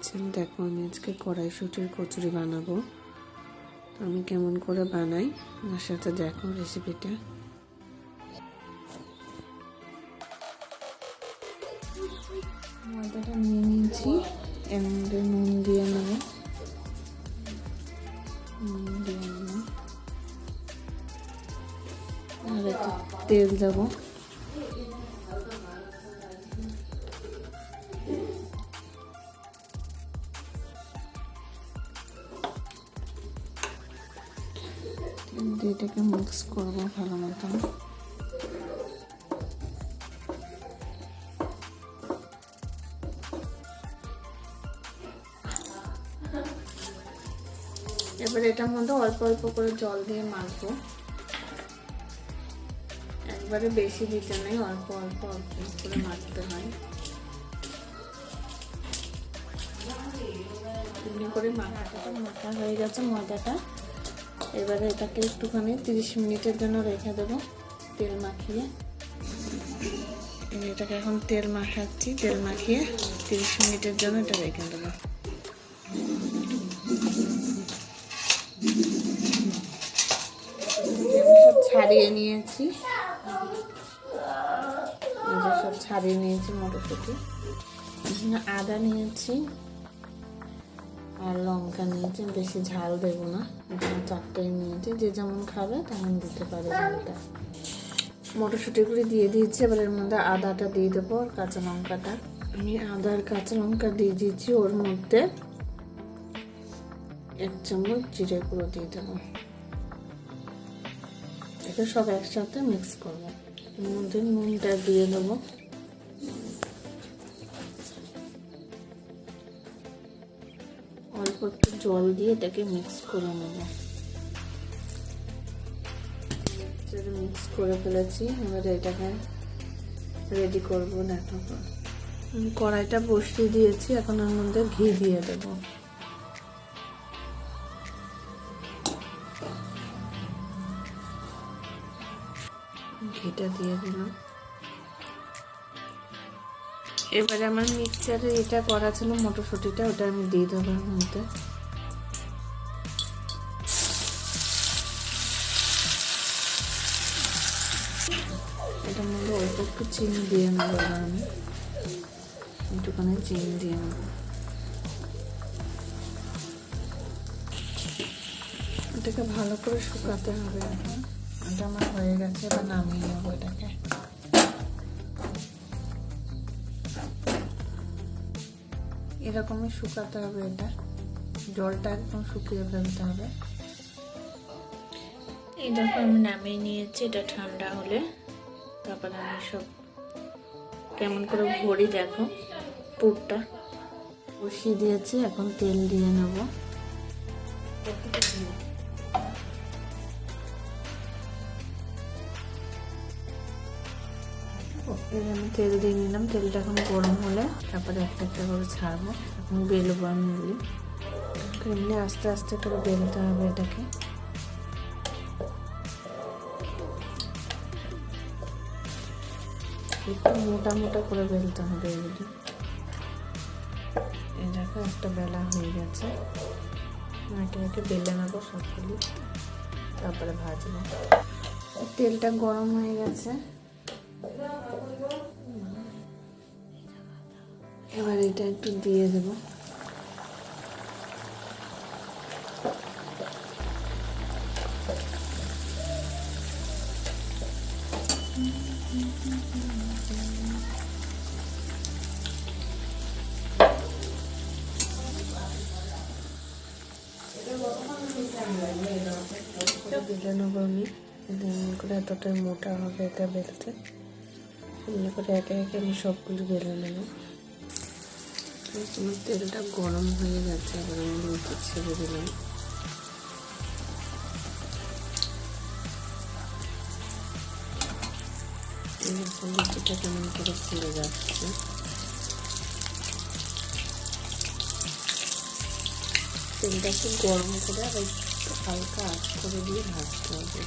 আছেন? দেখো আমি আজকে কড়াইশুঁটির কচুরি বানাবো। তো আমি কেমন করে বানাই আমার সাথে দেখো রেসিপিটা। ময়দাটা নিয়ে নিয়েছি, এর মধ্যে নুন দিয়ে নেব, আর একটু তেল দেবো। এটাকে মিক্স করবো ভালো মতন। এবার এটার মধ্যে অল্প অল্প করে জল দিয়ে মাখবো, একবারে বেশি দিতে নেই, অল্প অল্প অল্প করে মাখতে হয়। এমনি করে মাখা হয়ে গেছে ময়দাটা। এবারে এটাকে একটুখানি 30 মিনিটের জন্য রেখে দেবো তেল মাখিয়ে। এটাকে এখন তেল মাখাচ্ছি, তেল মাখিয়ে 30 মিনিটের জন্য এটা রেখে দেবো। সব ছাড়িয়ে নিয়েছি, সব ছাড়িয়ে নিয়েছি মটরশুঁটি। আদা নিয়েছি আর লঙ্কা নিয়েছি, বেশি ঝাল দেবো না, 4টাই নিয়েছি, যে যেমন খাবে তেমন দিতে পারে ঝালটা। মটরশুঁটিগুলি দিয়ে দিয়েছি, এবার এর মধ্যে আদাটা দিয়ে দেবো আর কাঁচা লঙ্কাটা। আমি আদা আর কাঁচা লঙ্কা দিয়ে দিয়েছি, ওর মধ্যে 1 চামচ জিরে গুঁড়ো দিয়ে দেবো। এটা সব একসাথে মিক্স করবো। এর মধ্যে নুনটা দিয়ে দেবো, অল্প একটু জল দিয়ে এটাকে মিক্স করে নেব। মিক্স করে ফেলেছি, এবারে এটাকে রেডি করবো। দেখো কড়াইটা বসিয়ে দিয়েছি, এখন এর মধ্যে ঘি দিয়ে দেবো। ঘিটা দিয়ে দিলাম। এবারে আমার মিক্সচারে এটা করা ছিল মটরশুঁটিটা, ওটা আমি দিয়ে দেবো এর মধ্যে। এটার মধ্যে অল্প একটু চিনি দিয়ে নেবো, আমি একটুখানি চিনি দিয়ে নেব। এটাকে ভালো করে শুকাতে হবে। এখন এটা আমার হয়ে গেছে, এবার নামিয়ে নেবো এটাকে। এরকমই শুকাতে হবে, এটা জলটা একদম শুকিয়ে ফেলতে হবে। এই দেখো আমি নামিয়ে নিয়েছি, এটা ঠান্ডা হলে তারপরে আমি সব কেমন করে ভরি। দেখো পুরটা বসিয়ে দিয়েছি, এখন তেল দিয়ে নেব। আমি তেল দিয়ে নিলাম, তেলটা এখন গরম হলে তারপরে একটা একটা করে ছাড়বো। এখন বেলবো আমি এমনি আস্তে আস্তে করে বেলতে হবে এটাকে। একটু মোটা মোটা করে বেলতে হবে এগুলি। এই দেখো একটা বেলা হয়ে গেছে, একে একে বেলে নেবো সবগুলি, তারপরে ভাজবো। তেলটা গরম হয়ে গেছে, এবার এটা একটু দিয়ে দেব। বেলে নেবো আমি, করে এতটাই মোটা হবে এটা বেলতে। এমনি করে একে একে আমি সবগুলো বেলে নেব। তোমার তেলটা গরম হয়ে গেছে, এবার আমি লুচি ছেড়ে দিলাম। লুচিটা কেমন করে ফুলে যাচ্ছে। তেলটা একটু গরম করে আবার একটু হালকা আঁচ করে দিয়ে ভাজতে হবে।